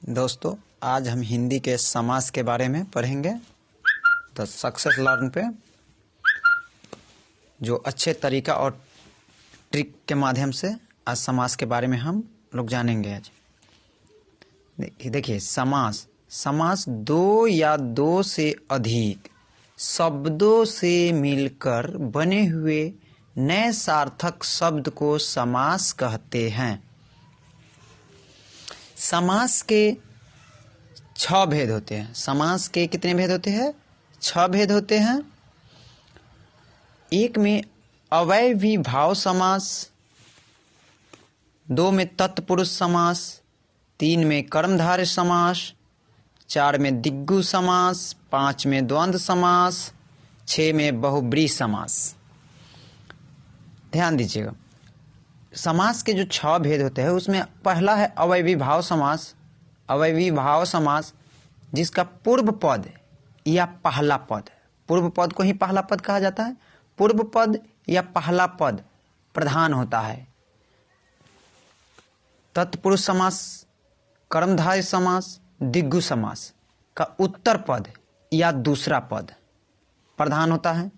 दोस्तों, आज हम हिंदी के समास के बारे में पढ़ेंगे। द सक्सेस लर्न पे जो अच्छे तरीका और ट्रिक के माध्यम से आज समास के बारे में हम लोग जानेंगे। आज देखिए समास दो या दो से अधिक शब्दों से मिलकर बने हुए नए सार्थक शब्द को समास कहते हैं। समास के 6 भेद होते हैं। समास के कितने भेद होते हैं? 6 भेद होते हैं। एक में अवयवी भाव समास, 2 में तत्पुरुष समास, 3 में कर्मधारय समास, 4 में दिग्गु समास, 5 में द्वंद्व समास, 6 में बहुब्रीहि समास। ध्यान दीजिएगा, समास के जो 6 भेद होते हैं उसमें पहला है अवयवी भाव समास। अवयवी भाव समास जिसका पूर्व पद या पहला पद, पूर्व पद को ही पहला पद कहा जाता है, पूर्व पद या पहला पद प्रधान होता है। तत्पुरुष समास, कर्मधारय समास, दिग्गु समास का उत्तर पद या दूसरा पद प्रधान होता है।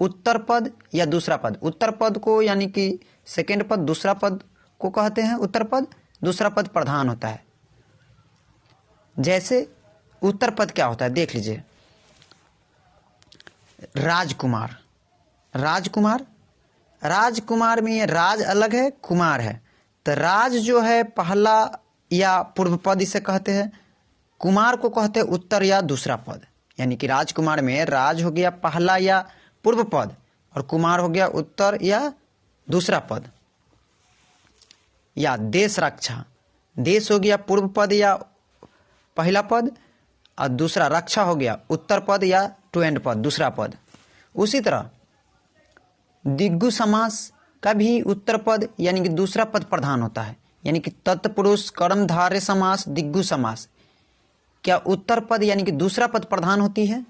उत्तर पद या दूसरा पद, उत्तर पद को यानी कि सेकेंड पद, दूसरा पद को कहते हैं उत्तर पद, दूसरा पद प्रधान होता है। जैसे उत्तर पद क्या होता है देख लीजिए। राजकुमार, राजकुमार, राजकुमार में ये राज अलग है, कुमार है, तो राज जो है पहला या पूर्व पद इसे कहते हैं, कुमार को कहते हैं उत्तर या दूसरा पद। यानी कि राजकुमार में राज हो गया पहला या पूर्व पद और कुमार हो गया उत्तर या दूसरा पद। या देश रक्षा, देश हो गया पूर्व पद या पहला पद और दूसरा रक्षा हो गया उत्तर पद या टू एंड पद, दूसरा पद। उसी तरह दिग्गु समास का भी उत्तर पद यानी कि दूसरा पद प्रधान होता है। यानी कि तत्पुरुष कर्मधारय समास, दिग्गु समास क्या उत्तर पद यानी कि दूसरा पद प्रधान होती है।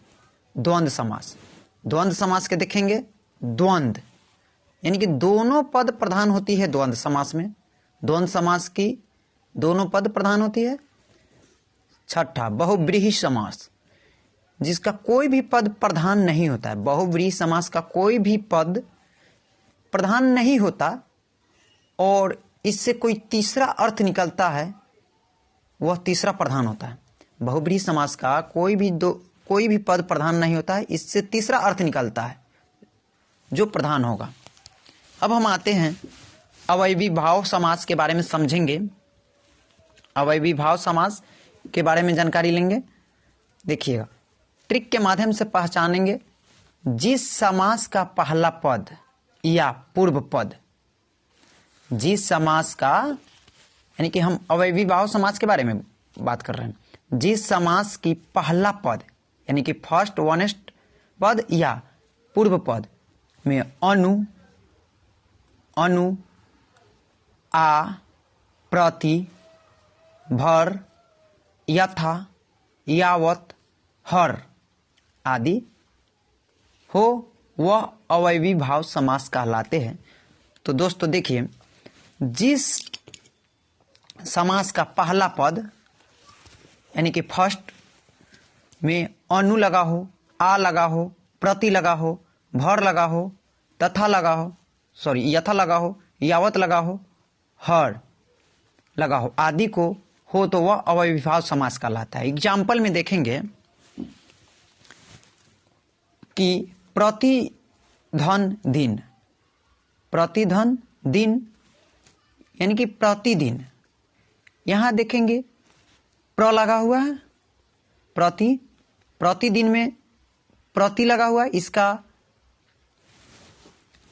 द्वंद्व समास, द्वंद्व समास के देखेंगे, द्वंद्व यानी कि दोनों पद प्रधान होती है द्वंद्व समास में। द्वंद्व समास की दोनों पद प्रधान होती है। छठा बहुब्रीहि समास जिसका कोई भी पद प्रधान नहीं होता है। बहुब्रीहि समास का कोई भी पद प्रधान नहीं होता और इससे कोई तीसरा अर्थ निकलता है, वह तीसरा प्रधान होता है। बहुब्रीहि समास का कोई भी पद प्रधान नहीं होता है, इससे तीसरा अर्थ निकलता है जो प्रधान होगा। अब हम आते हैं अवयवी भाव समास के बारे में समझेंगे। अवयवी भाव समास के बारे में जानकारी लेंगे। देखिएगा, ट्रिक के माध्यम से पहचानेंगे जिस समास का पहला पद या पूर्व पद, जिस समास का यानी कि हम अवयवी भाव समास के बारे में बात कर रहे हैं, जिस समास की पहला पद यानी कि फर्स्ट वनेस्ट पद या पूर्व पद में अनु, अनु, आ, प्रति, भर, यथा, यावत, हर आदि हो वह अवयवी भाव समास कहलाते हैं। तो दोस्तों देखिए, जिस समास का पहला पद यानी कि फर्स्ट में अनु लगा हो, आ लगा हो, प्रति लगा हो, भर लगा हो, तथा लगा हो, यथा लगा हो, यावत लगा हो, हर लगा हो आदि को हो तो वह अवयवी भाव समास कहलाता है। एग्जाम्पल में देखेंगे कि प्रतिधन दिन, प्रतिधन दिन यानी कि प्रतिदिन, यहां देखेंगे प्र लगा हुआ है, प्रति, प्रतिदिन में प्रति लगा हुआ है, इसका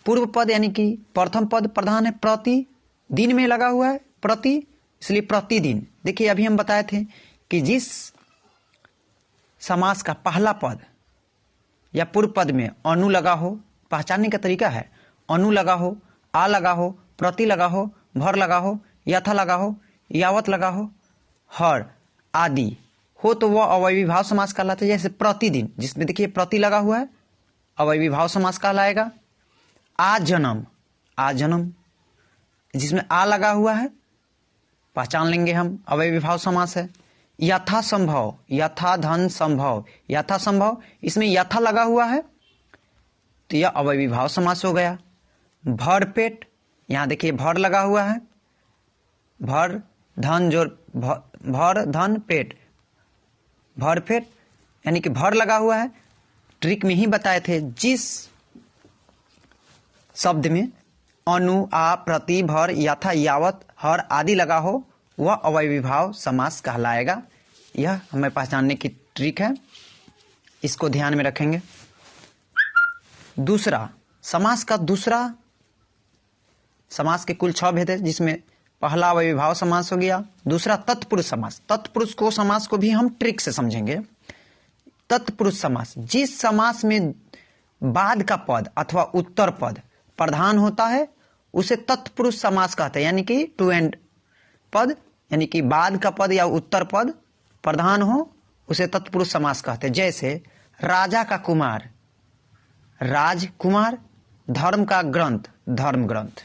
पूर्व पद यानी कि प्रथम पद प्रधान है। प्रति दिन में लगा हुआ है प्रति, इसलिए प्रतिदिन। देखिए अभी हम बताए थे कि जिस समास का पहला पद या पूर्व पद में अनु लगा हो, पहचानने का तरीका है अनु लगा हो, आ लगा हो, प्रति लगा हो, भर लगा हो, यथा लगा हो, यावत लगा हो, हर आदि हो तो वह अवयवी भाव समास कहलाता है। जैसे प्रतिदिन जिसमें देखिए प्रति लगा हुआ है, अवयवी भाव समास कहलाएगा। आ जन्म, आ जन्म जिसमें आ लगा हुआ है, पहचान लेंगे हम अवयवी भाव समास है। यथा संभव, यथा धन संभव, यथा संभव, इसमें यथा लगा हुआ है तो यह अवयवी भाव समास हो गया। भर पेट, यहाँ देखिए भर लगा हुआ है, भर धन जोड़ भर धन पेट, भर पेट यानी कि भर लगा हुआ है। ट्रिक में ही बताए थे, जिस शब्द में अनु, आ, प्रति, भर, यथा, यावत, हर आदि लगा हो वह अवयवी भाव समास कहलाएगा। यह हमें पहचानने की ट्रिक है, इसको ध्यान में रखेंगे। दूसरा समास का दूसरा, समास के कुल 6 भेद है, जिसमें पहला अवयवी भाव समास हो गया। दूसरा तत्पुरुष समास, तत्पुरुष को समास को भी हम ट्रिक से समझेंगे। तत्पुरुष समास, जिस समास में बाद का पद अथवा उत्तर पद प्रधान होता है उसे तत्पुरुष समास कहते हैं, यानी कि टू एंड पद, यानी कि बाद का पद या उत्तर पद प्रधान हो उसे तत्पुरुष समास कहते हैं। जैसे राजा का कुमार, राजकुमार, धर्म का ग्रंथ, धर्म ग्रंथ।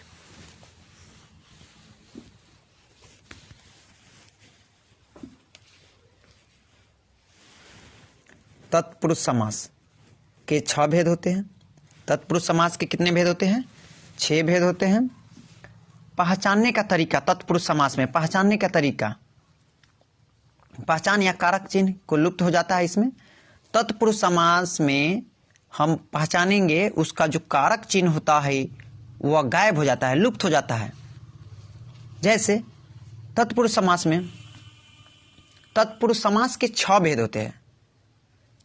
तत्पुरुष समास के 6 भेद होते हैं। तत्पुरुष समास के कितने भेद होते हैं? 6 भेद होते हैं। पहचानने का तरीका, तत्पुरुष समास में पहचानने का तरीका, पहचान या कारक चिन्ह को लुप्त हो जाता है। इसमें तत्पुरुष समास में हम पहचानेंगे उसका जो कारक चिन्ह होता है वह गायब हो जाता है, लुप्त हो जाता है। जैसे तत्पुरुष समास में, तत्पुरुष समास के 6 भेद होते हैं।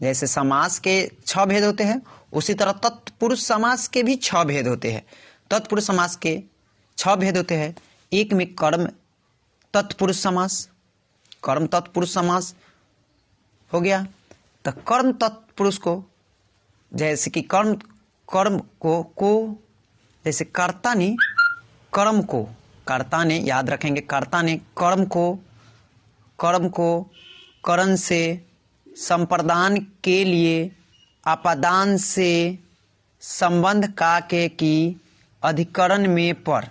जैसे समास के 6 भेद होते हैं उसी तरह तत्पुरुष समास के भी 6 भेद होते हैं। तत्पुरुष समास के 6 भेद होते हैं। एक में कर्म तत्पुरुष समास, कर्म तत्पुरुष समास हो गया। तो कर्म तत्पुरुष को, जैसे कि कर्म को जैसे कर्ता ने कर्म को, कर्ता ने, याद रखेंगे, कर्ता ने कर्म को करण से, संप्रदान के लिए, आपादान से, संबंध का के की, अधिकरण में पर,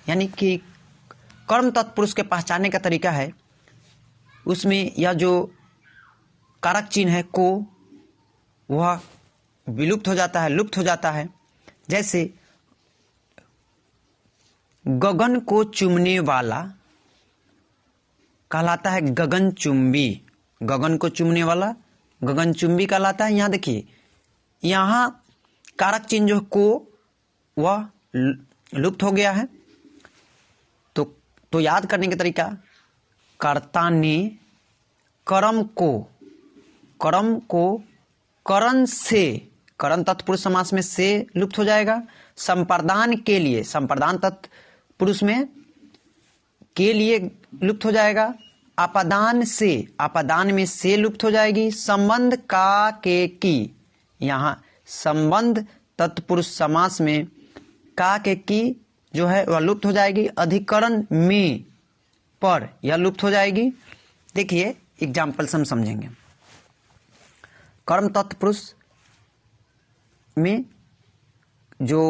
यानी कि कर्म तत्पुरुष के पहचानने का तरीका है, उसमें यह जो कारक चिन्ह है को, वह विलुप्त हो जाता है, लुप्त हो जाता है। जैसे गगन को चूमने वाला कहलाता है गगनचुंबी, गगन को चूमने वाला गगनचुंबी कहलाता है। यहाँ देखिए, यहाँ कारक चिन्ह जो को वह लुप्त हो गया है। तो याद करने का तरीका, कर्ता ने कर्म को करण से, करण तत्पुरुष समास में से लुप्त हो जाएगा। संप्रदान के लिए, संप्रदान तत्पुरुष में के लिए लुप्त हो जाएगा। आपादान से, आपादान में से लुप्त हो जाएगी। संबंध का के की, यहाँ संबंध तत्पुरुष समास में का के की जो है वह लुप्त हो जाएगी। अधिकरण में पर यह लुप्त हो जाएगी। देखिए एग्जाम्पल से हम समझेंगे। कर्म तत्पुरुष में जो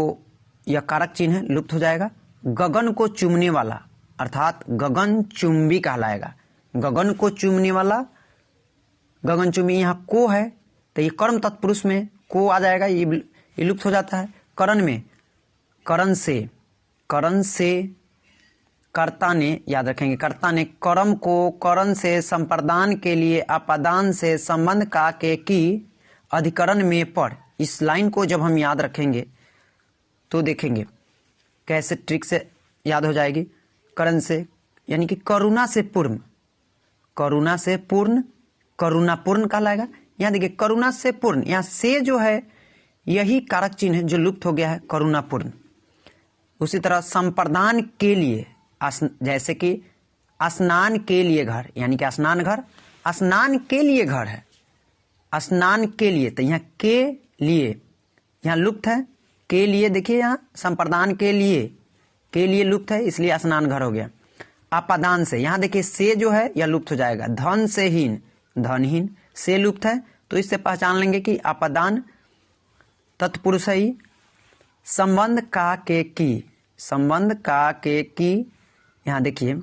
यह कारक चिन्ह है लुप्त हो जाएगा। गगन को चूमने वाला अर्थात गगन चुंबी कहलाएगा। गगन को चूमने वाला, गगन चुंबी, यहाँ को है तो ये कर्म तत्पुरुष में को आ जाएगा, ये लुप्त हो जाता है। करण में, करण से कर्ता ने, याद रखेंगे, कर्ता ने कर्म को करण से, संप्रदान के लिए, आपादान से, संबंध का के की, अधिकरण में पर। इस लाइन को जब हम याद रखेंगे तो देखेंगे कैसे ट्रिक से याद हो जाएगी। करण से यानी कि करुणा से पूर्ण, करुणा से पूर्ण, करुणापूर्ण कहलाएगा। यहाँ देखिए करुणा से पूर्ण, यहाँ से जो है यही कारक चिन्ह है जो लुप्त हो गया है, करुणापूर्ण। उसी तरह संप्रदान के लिए, जैसे कि स्नान के लिए घर, यानी कि स्नान घर, स्नान के लिए घर है, स्नान के लिए, तो यहाँ के लिए यहाँ लुप्त है। के लिए देखिए यहाँ संप्रदान के लिए लुप्त है, इसलिए स्नान घर हो गया। आपादान से, यहाँ देखिए से जो है यह लुप्त हो जाएगा। धन से हीन, धनहीन, से लुप्त है, तो इससे पहचान लेंगे कि आपादान तत्पुरुष है ही। संबंध का के की, संबंध का के की, यहाँ देखिए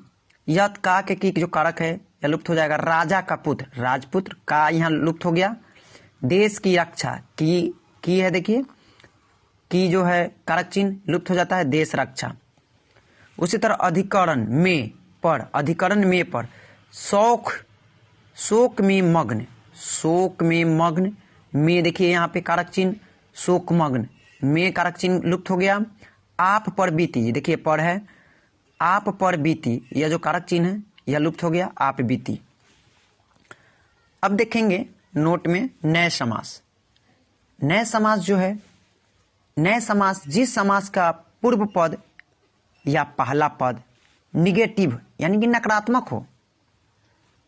यत का के की जो कारक है क्या लुप्त हो जाएगा? राजा का पुत्र, राजपुत्र का यहाँ लुप्त हो गया। देश की रक्षा की है, देखिए की जो है कारक चिन्ह लुप्त हो जाता है, देश रक्षा। उसी तरह अधिकरण में पर, अधिकरण में पर, शोक में मग्न, शोक में मग्न, में देखिए यहाँ पे कारक चिन्ह शोक मग्न, में कारक चिन्ह लुप्त हो गया। आप पर बीती, देखिए पर है, आप पर बीती, यह जो कारक चिन्ह है यह लुप्त हो गया, आप बीती। अब देखेंगे नोट में नए समास। नए समास जो है, नए समास जिस समास का पूर्व पद या पहला पद निगेटिव यानी कि नकारात्मक हो।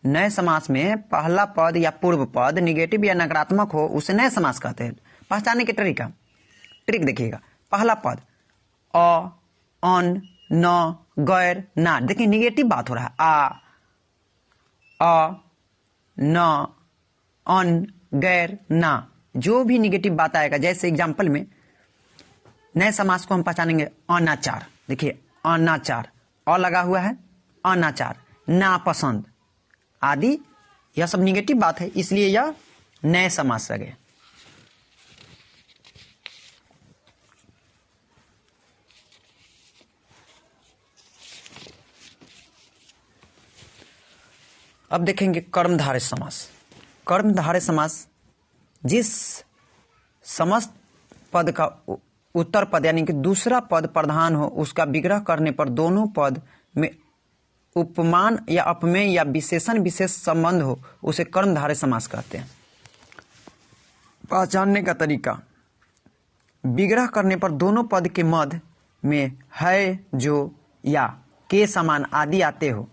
नए समास में पहला पद या पूर्व पद निगेटिव या नकारात्मक हो उसे नए समास कहते हैं। पहचानने की ट्रिक देखिएगा। पहला पद अ, अन, न, गैर, ना, देखिए निगेटिव बात हो रहा है। अ, न, अन, गैर, ना, जो भी निगेटिव बात आएगा, जैसे एग्जाम्पल में नए समास को हम पहचानेंगे अनाचार, देखिए अनाचार, अ लगा हुआ है, अनाचार, नापसंद आदि, यह सब निगेटिव बात है, इसलिए यह नए समास लगे। अब देखेंगे कर्मधारय समास। कर्मधारय समास जिस समस्त पद का उत्तर पद यानी कि दूसरा पद प्रधान हो, उसका विग्रह करने पर दोनों पद में उपमान या अपमेय या विशेषण विशेष संबंध हो, उसे कर्मधारय समास कहते हैं। पहचानने का तरीका, विग्रह करने पर दोनों पद के मध्य में है, जो, या, के समान आदि आते हो।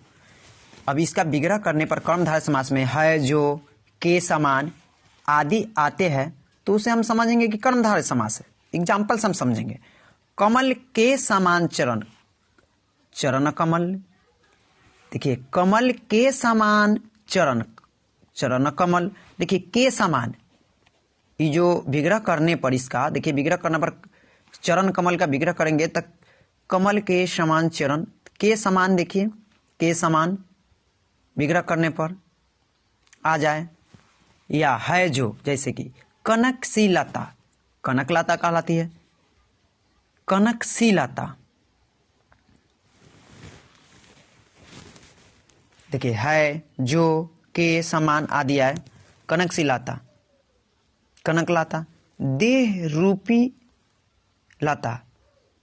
अब इसका विग्रह करने पर कर्मधारय समास में है, जो, के समान आदि आते हैं, तो उसे हम समझेंगे कि कर्मधारय समास है। एग्जाम्पल से हम समझेंगे। कमल के समान चरण, चरण कमल, देखिए कमल के समान चरण, चरण कमल, देखिए के समान, ये जो विग्रह करने पर इसका, देखिए विग्रह करने पर चरण कमल का विग्रह करेंगे तक कमल के समान चरण, के समान, देखिए के समान विग्रह करने पर आ जाए। या है जो, जैसे कि कनक सी लता, कनक लता कहलाती है, कनक सी लता, देखिए है, जो, के समान आदि आए, कनक सी लता, कनक लता। देह रूपी लता,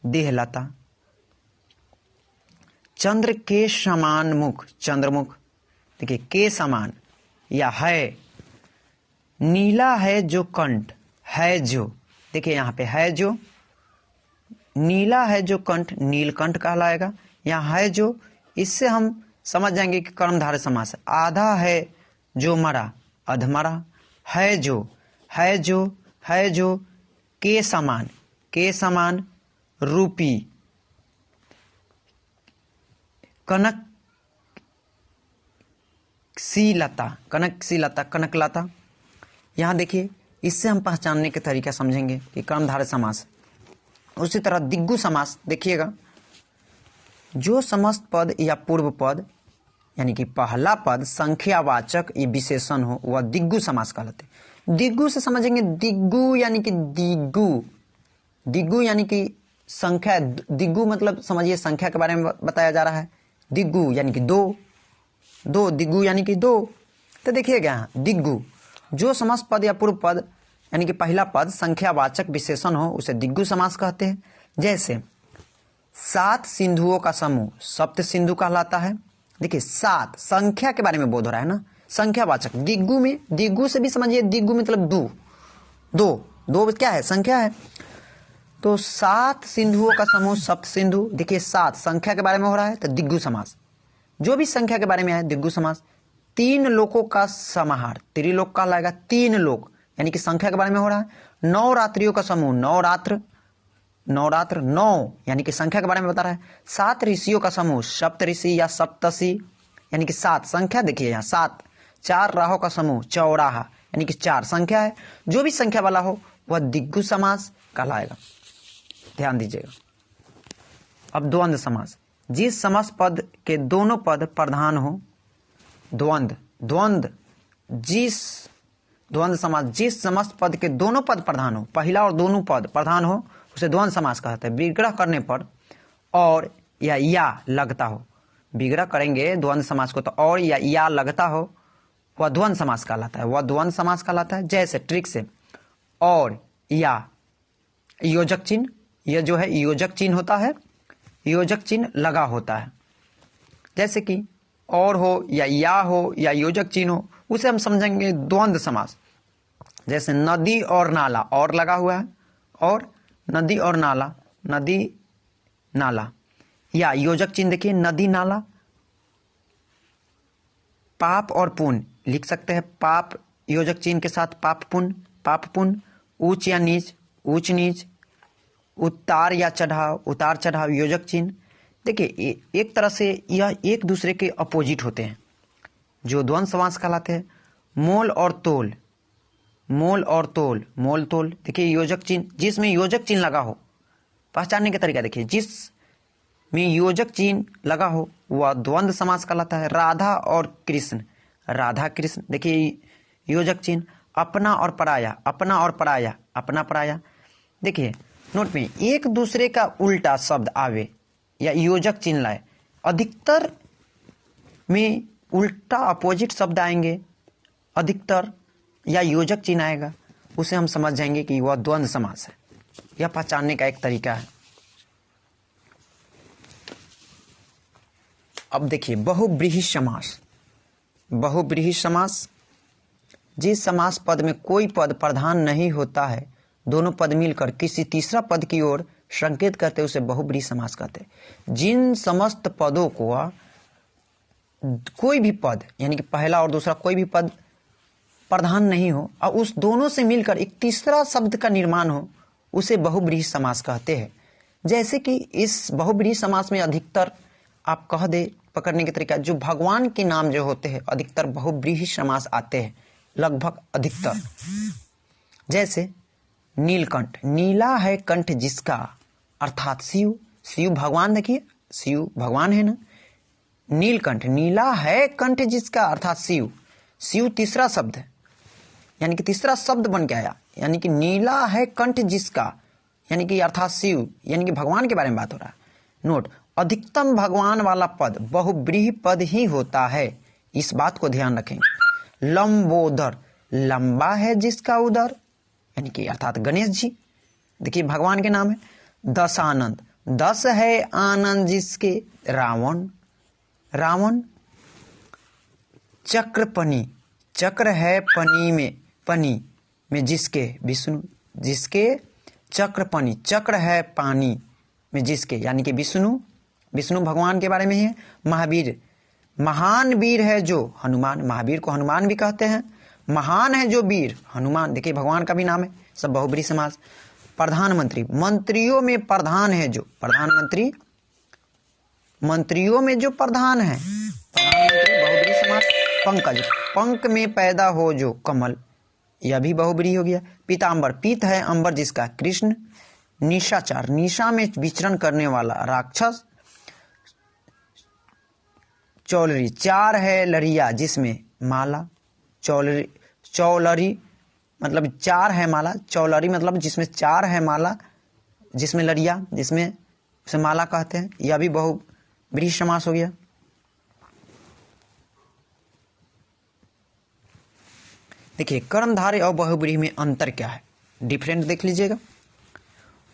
देह लता। चंद्र के समान मुख, चंद्रमुख, देखिए के समान, या है। नीला है जो कंठ, है जो, देखिए यहाँ पे है जो, नीला है जो कंठ, नीलकंठ कहलाएगा। यहाँ है जो, इससे हम समझ जाएंगे कि कर्मधारय समास है। आधा है जो मरा, अधमरा, है जो, है जो, है जो, के समान, के समान, रूपी, कनक सी लता, कनक सी लता, कनक लता। यहाँ देखिए इससे हम पहचानने के तरीका समझेंगे कि कर्मधारय समास। उसी तरह दिग्गु समास देखिएगा, जो समस्त पद या पूर्व पद यानी कि पहला पद संख्यावाचक या विशेषण हो वह दिग्गु समास कहलाते हैं। दिग्गु से समझेंगे, दिग्गु यानी कि दिग्गु, दिग्गु यानी कि संख्या, दिग्गु मतलब समझिए संख्या के बारे में बताया जा रहा है। दिग्गु यानी कि दो, दो, दिग्गु यानी कि दो। तो देखिएगा यहाँ दिग्गु, जो समस्त पद या पूर्व पद यानी कि पहला पद संख्यावाचक विशेषण हो उसे दिग्गु समास कहते हैं। जैसे 7 सिंधुओं का समूह सप्त सिंधु कहलाता है। देखिए 7 संख्या के बारे में बोध हो रहा है ना, संख्यावाचक। दिग्गु में, दिग्गु से भी समझिए, दिग्गु मतलब दो, दो, दो क्या है? संख्या है। तो 7 सिंधुओं का समूह सप्त सिंधु, देखिए 7 संख्या के बारे में हो रहा है तो दिग्गु समास। जो भी संख्या के बारे में है दिग्गु समास। 3 लोकों का समाहार त्रिलोक कहलाएगा, 3 लोक यानी कि संख्या के बारे में हो रहा है। 9 रात्रियों का समूह नवरात्र, नवरात्र 9 यानी कि संख्या के बारे में बता रहा है। 7 ऋषियों का समूह सप्त ऋषि या सप्तषि यानी कि 7 संख्या, देखिए यहाँ 7। 4 राहों का समूह चौराहा यानी कि 4 संख्या है। जो भी संख्या वाला हो वह दिग्गु समास कहलाएगा, ध्यान दीजिएगा। अब द्वंद्व समास, जिस समस्त पद के दोनों पद प्रधान हो द्वंद्व, द्वंद्व समास जिस समस्त पद के दोनों पद प्रधान हो, पहला और दोनों पद प्रधान हो, उसे द्वंद्व समास कहते हैं। विग्रह करने पर और या लगता हो, विग्रह करेंगे द्वंद्व समास को तो और या लगता हो, वह द्वंद्व समास कहलाता है, वह द्वंद्व समास कहलाता है। जैसे ट्रिक से और या योजक चिन्ह, यह जो है योजक चिन्ह होता है, योजक चिन्ह लगा होता है। जैसे कि और हो या हो या योजक चिन्ह हो, उसे हम समझेंगे द्वंद्व समास। जैसे नदी और नाला, और लगा हुआ है, और नदी और नाला, नदी नाला, या योजक चिन्ह देखिए नदी नाला। पाप और पुण्य लिख सकते हैं, पाप योजक चिन्ह के साथ पाप पुण्य, पाप पुण्य। ऊंच या नीच, ऊंच नीच। उतार या चढ़ाव, उतार चढ़ाव योजक चिन्ह। देखिए एक तरह से यह एक दूसरे के अपोजिट होते हैं, जो द्वंद्व समास कहलाते हैं। मोल और तोल, मोल और तोल, मोल तोल। देखिए योजक चिन्ह, जिसमें योजक चिन्ह लगा हो, पहचानने का तरीका देखिए, जिसमें योजक चिन्ह लगा हो वह द्वंद्व समास कहलाता है। राधा और कृष्ण, राधा कृष्ण। देखिए योजक चिन्ह। अपना और पराया, अपना और पराया, अपना पराया। देखिए नोट में एक दूसरे का उल्टा शब्द आवे या योजक चिन्ह लाए, अधिकतर में उल्टा अपोजिट शब्द आएंगे, अधिकतर या योजक चिन्ह आएगा, उसे हम समझ जाएंगे कि वह द्वंद्व समास है। यह पहचानने का एक तरीका है। अब देखिए बहुब्रीहि समास, बहुब्रीहि समास जिस समास पद में कोई पद प्रधान नहीं होता है, दोनों पद मिलकर किसी तीसरा पद की ओर संकेत करते उसे बहुब्रीहि समास कहते हैं। जिन समस्त पदों को कोई भी पद यानी कि पहला और दूसरा कोई भी पद प्रधान नहीं हो और उस दोनों से मिलकर एक तीसरा शब्द का निर्माण हो, उसे बहुब्रीहि समास कहते हैं। जैसे कि इस बहुब्रीहि समास में अधिकतर आप कह दे पकड़ने के तरीका, जो भगवान के नाम जो होते हैं अधिकतर बहुब्रीहि समास आते हैं, लगभग अधिकतर। जैसे नीलकंठ, नीला है कंठ जिसका, अर्थात शिव, शिव भगवान। देखिए शिव भगवान है ना। नीलकंठ, नीला है कंठ जिसका, अर्थात शिव, शिव तीसरा शब्द है, यानी कि तीसरा शब्द बन के आया, यानी कि नीला है कंठ जिसका, यानी कि अर्थात शिव, यानी कि भगवान के बारे में बात हो रहा है। नोट, अधिकतम भगवान वाला पद बहुब्रीहि पद ही होता है, इस बात को ध्यान रखेंगे। लंबोदर, लंबा है जिसका उदर, यानी कि अर्थात गणेश जी, देखिए भगवान के नाम है। दशानंद, दस है आनंद जिसके, रावण, रावण। चक्रपनि, चक्र है पनी में जिसके, विष्णु, जिसके चक्रपनि, चक्र है पानी में जिसके, यानी कि विष्णु, विष्णु भगवान के बारे में है। महावीर, महान वीर है जो, हनुमान, महावीर को हनुमान भी कहते हैं। महान है जो वीर, हनुमान, देखिए भगवान का भी नाम है, सब बहुब्रीहि समास। प्रधानमंत्री, मंत्रियों में प्रधान है जो, प्रधानमंत्री, मंत्रियों में जो प्रधान है, प्रधानमंत्री, बहुब्रीहि समास। पंकज, पंक में पैदा हो जो, कमल, यह भी बहुब्रीहि हो गया। पीतांबर, पीत है अंबर जिसका, कृष्ण। निशाचर, निशा में विचरण करने वाला, राक्षस। चौलरी, चार है लड़िया जिसमें, माला, चौलरी, चौलरी मतलब चार है माला, चौलरी मतलब जिसमें चार है माला, जिसमें लड़िया, जिसमें उसे माला कहते हैं, यह भी बहुब्रीहि समास हो गया। देखिए कर्मधारय और बहुब्रीहि में अंतर क्या है, डिफरेंट देख लीजिएगा।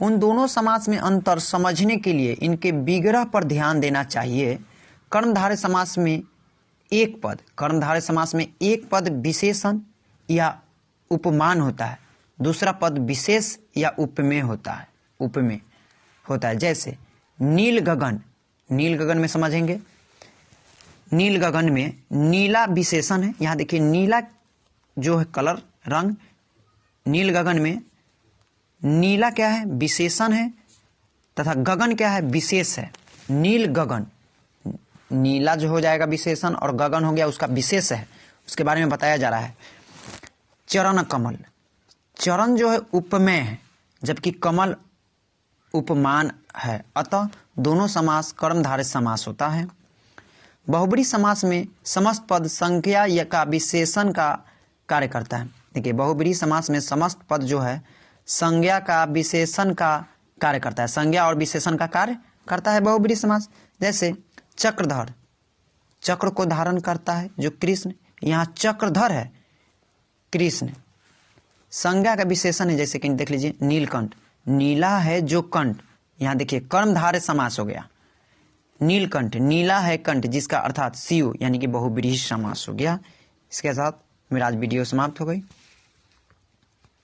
उन दोनों समास में अंतर समझने के लिए इनके विग्रह पर ध्यान देना चाहिए। कर्मधारय समास में एक पद, कर्मधारय समास में एक पद विशेषण या उपमान होता है, दूसरा पद विशेष या उपमेय होता है, उपमेय होता है। जैसे नील गगन, नील गगन में समझेंगे, नील गगन में नीला विशेषण है, यहाँ देखिए नीला जो है कलर, रंग, नील गगन में नीला क्या है, विशेषण है, तथा गगन क्या है, विशेष है। नील गगन, नीला जो हो जाएगा विशेषण और गगन हो गया उसका विशेष है, उसके बारे में बताया जा रहा है। चरण कमल, चरण जो है उपमेय है जबकि कमल उपमान है, अतः दोनों समास कर्मधारय समास होता है। बहुब्रीहि समास में समस्त पद संज्ञा या का विशेषण का कार्य करता है। देखिए, बहुब्रीहि समास में समस्त पद जो है संज्ञा का विशेषण का कार्य करता है। संज्ञा और विशेषण का कार्य करता है बहुब्रीहि समास। जैसे चक्रधर, चक्र को धारण करता है जो कृष्ण, यहाँ चक्रधर है कृष्ण। संज्ञा का विशेषण है, जैसे कि देख लीजिए नीलकंठ, नीला है जो कंठ, यहाँ देखिए कर्मधारय समास हो गया। नीलकंठ, नीला है कंठ, जिसका अर्थात शिव, यानी कि बहुब्रीहि समास हो गया। इसके साथ मेरा आज वीडियो समाप्त हो गई।